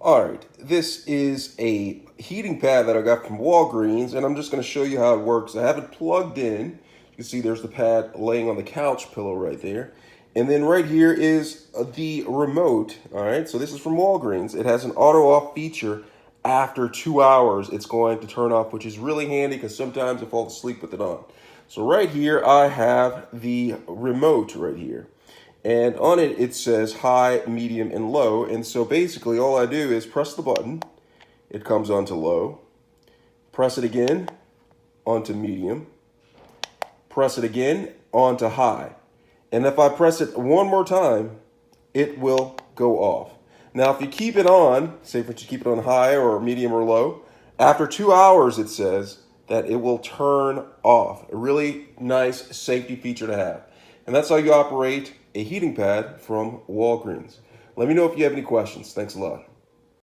All right, this is a heating pad that I got from Walgreens, and I'm just going to show you how it works. I have it plugged in. You can see there's the pad laying on the couch pillow right there. And then right here is the remote. All right, so this is from Walgreens. It has an auto off feature. After 2 hours, it's going to turn off, which is really handy because sometimes I fall asleep with it on. So right here, I have the remote right here. And on it, it says high, medium, and low. And so basically all I do is press the button. It comes onto low. Press it again onto medium. Press it again onto high. And if I press it one more time, it will go off. Now, if you keep it on, say for instance, you keep it on high or medium or low, after 2 hours, it says that it will turn off. A really nice safety feature to have. And that's how you operate a heating pad from Walgreens. Let me know if you have any questions. Thanks a lot.